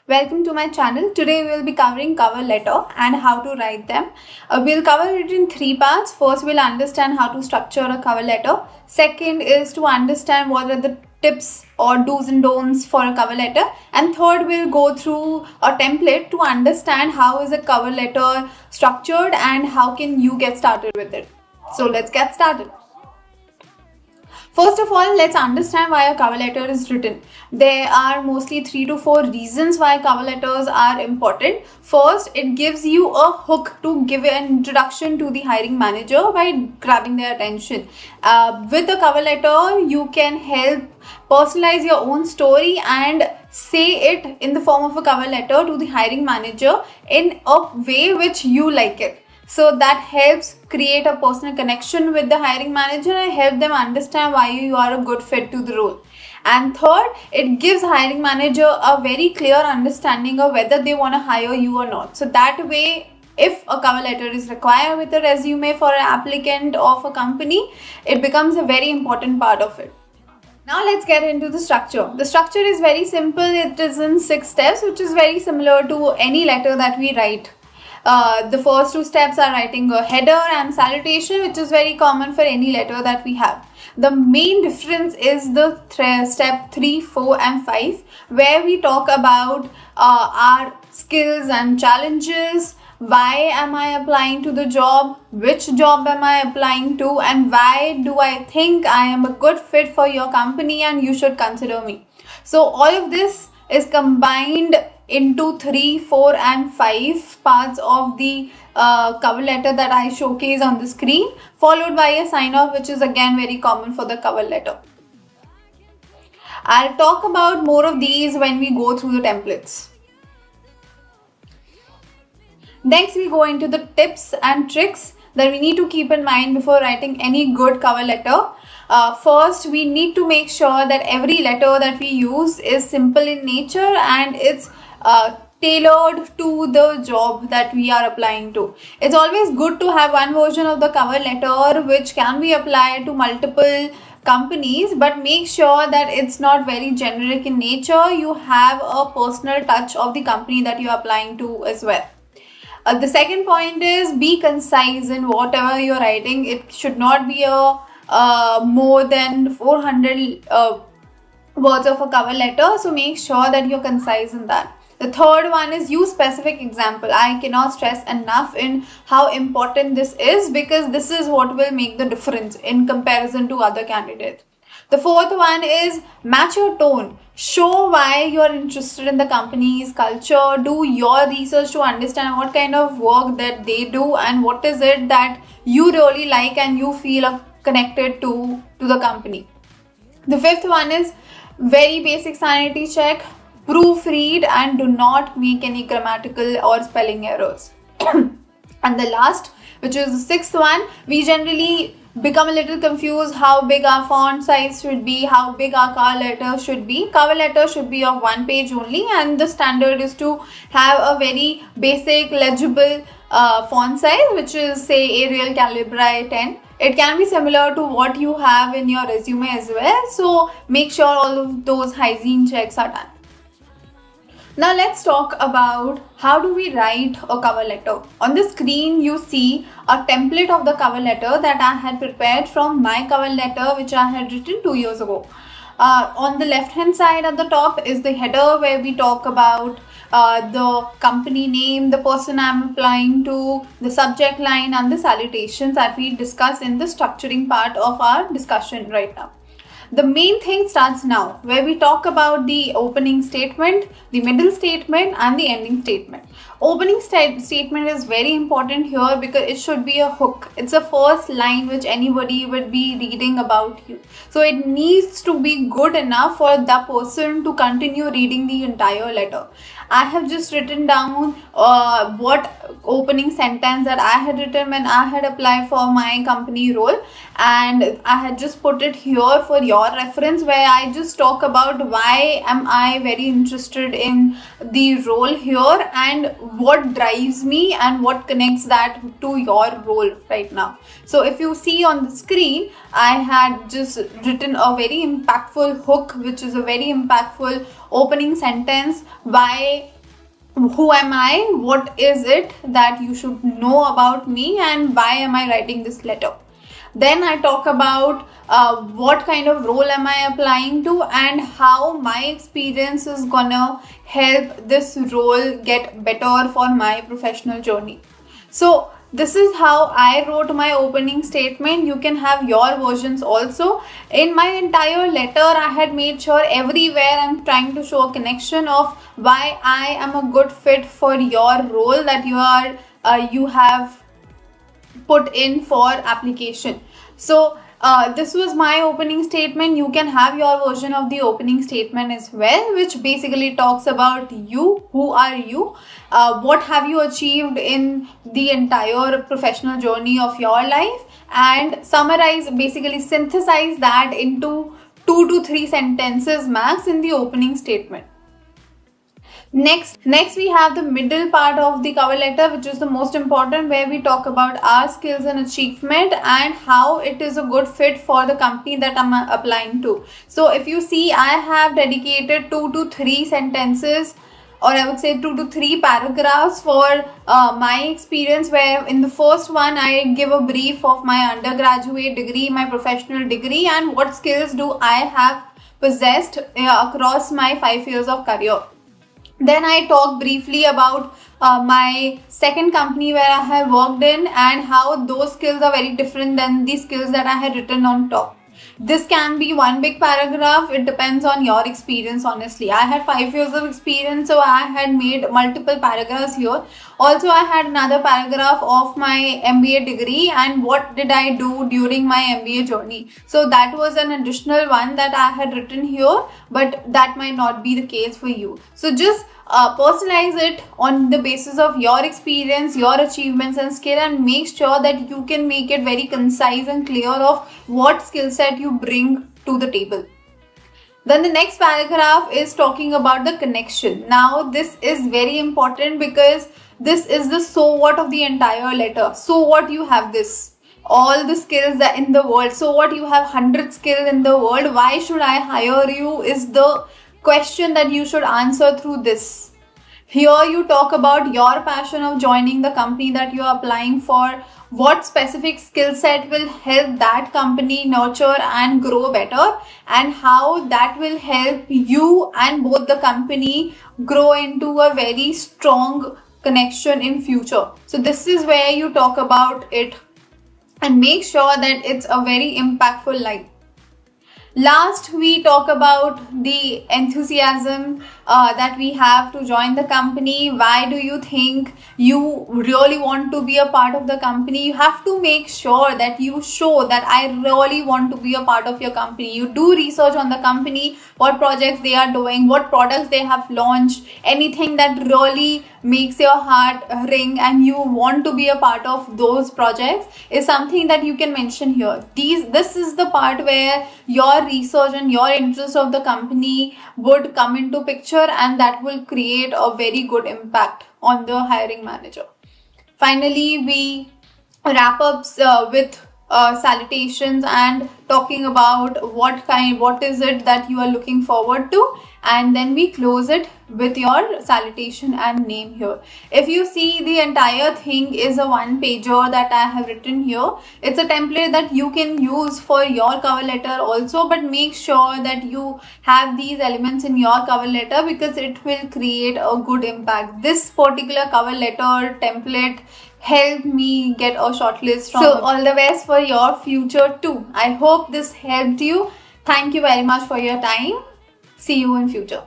Welcome to my channel. Today we will be covering cover letter and how to write them. We'll cover it in three parts. First, we'll understand how to structure a cover letter. Second is to understand what are the tips or do's and don'ts for a cover letter. And third, we'll go through a template to understand how is a cover letter structured and how can you get started with it. So let's get started. First of all, let's understand why a cover letter is written. There are mostly 3 to 4 reasons why cover letters are important. First, it gives you a hook to give an introduction to the hiring manager by grabbing their attention. With a cover letter, you can help personalize your own story and say it in the form of a cover letter to the hiring manager in a way which you like it. So that helps create a personal connection with the hiring manager and help them understand why you are a good fit to the role. And third, it gives hiring manager a very clear understanding of whether they want to hire you or not. So that way, if a cover letter is required with a resume for an applicant of a company, it becomes a very important part of it. Now let's get into the structure. The structure is very simple. It is in 6 steps, which is very similar to any letter that we write. The first 2 steps are writing a header and salutation, which is very common for any letter that we have. The main difference is the step 3, 4 and 5, where we talk about our skills and challenges. Why am I applying to the job? Which job am I applying to? And why do I think I am a good fit for your company and you should consider me? So all of this is combined into 3, 4 and 5 parts of the cover letter that I showcase on the screen, followed by a sign off, which is again very common for the cover letter. I'll talk about more of these when we go through the templates. Next, we go into the tips and tricks that we need to keep in mind before writing any good cover letter. First, we need to make sure that every letter that we use is simple in nature and it's tailored to the job that we are applying to. It's always good to have one version of the cover letter which can be applied to multiple companies, but make sure that it's not very generic in nature. You have a personal touch of the company that you're applying to as well. The second point is be concise in whatever you're writing. It should not be more than 400 words of a cover letter. So make sure that you're concise in that. The third one is use specific example. I cannot stress enough in how important this is because this is what will make the difference in comparison to other candidates. The fourth one is match your tone. Show why you are interested in the company's culture. Do your research to understand what kind of work that they do and what is it that you really like and you feel connected to the company. The fifth one is very basic sanity check. Proofread and do not make any grammatical or spelling errors. And the last, which is the sixth one, we generally become a little confused how big our font size should be, how big our cover letter should be. Cover letter should be of 1 page only, and the standard is to have a very basic legible font size, which is say Arial Calibri 10. It can be similar to what you have in your resume as well. So make sure all of those hygiene checks are done. Now let's talk about how do we write a cover letter. On the screen you see a template of the cover letter that I had prepared from my cover letter which I had written 2 years ago. On the left hand side at the top is the header where we talk about the company name, the person I'm applying to, the subject line and the salutations that we discuss in the structuring part of our discussion right now. The main thing starts now, where we talk about the opening statement, the middle statement and the ending statement. Opening statement is very important here because it should be a hook. It's the first line which anybody would be reading about you. So it needs to be good enough for the person to continue reading the entire letter. I have just written down what opening sentence that I had written when I had applied for my company role, and I had just put it here for your reference, where I just talk about why am I very interested in the role here and what drives me and what connects that to your role right now. So if you see on the screen, I had just written a very impactful hook, which is a very impactful opening sentence. Why, who am I, what is it that you should know about me, and why am I writing this letter. Then I talk about what kind of role am I applying to and how my experience is gonna help this role get better for my professional journey. So this is how I wrote my opening statement. You can have your versions also. In my entire letter, I had made sure everywhere I'm trying to show a connection of why I am a good fit for your role that you have put in for application. So this was my opening statement. You can have your version of the opening statement as well, which basically talks about you, who are you, what have you achieved in the entire professional journey of your life, and summarize, basically synthesize that into 2 to 3 sentences max in the opening statement. Next we have the middle part of the cover letter, which is the most important, where we talk about our skills and achievement and how it is a good fit for the company that I'm applying to. So if you see, I have dedicated 2 to 3 sentences, or I would say 2 to 3 paragraphs for my experience, where in the first one I give a brief of my undergraduate degree, my professional degree, and what skills do I have possessed across my 5 years of career. Then I talk briefly about my second company where I have worked in and how those skills are very different than the skills that I had written on top. This can be one big paragraph. It depends on your experience, honestly. I had 5 years of experience, so I had made multiple paragraphs here. Also, I had another paragraph of my MBA degree and what did I do during my MBA journey. So that was an additional one that I had written here, but that might not be the case for you. So just personalize it on the basis of your experience, your achievements and skill, and make sure that you can make it very concise and clear of what skill set you bring to the table. Then the next paragraph is talking about the connection. Now this is very important because this is the so what of the entire letter. So what, you have this, all the skills that in the world. So what, you have 100 skills in the world. Why should I hire you is the question that you should answer through this. Here you talk about your passion of joining the company that you are applying for, what specific skill set will help that company nurture and grow better, and how that will help you and both the company grow into a very strong connection in future. So this is where you talk about it and make sure that it's a very impactful line. Last, we talk about the enthusiasm that we have to join the company. Why do you think you really want to be a part of the company? You have to make sure that you show that I really want to be a part of your company. You do research on the company, what projects they are doing, what products they have launched, anything that really makes your heart ring and you want to be a part of those projects is something that you can mention here. This is the part where your research and your interest of the company would come into picture, and that will create a very good impact on the hiring manager. Finally, we wrap up with salutations and talking about what is it that you are looking forward to, and then we close it with your salutation and name here. If you see, the entire thing is a one pager that I have written here. It's a template that you can use for your cover letter also, but make sure that you have these elements in your cover letter because it will create a good impact. This particular cover letter template helped me get a shortlist from. So all the best for your future too. I hope this helped you. Thank you very much for your time. See you in future.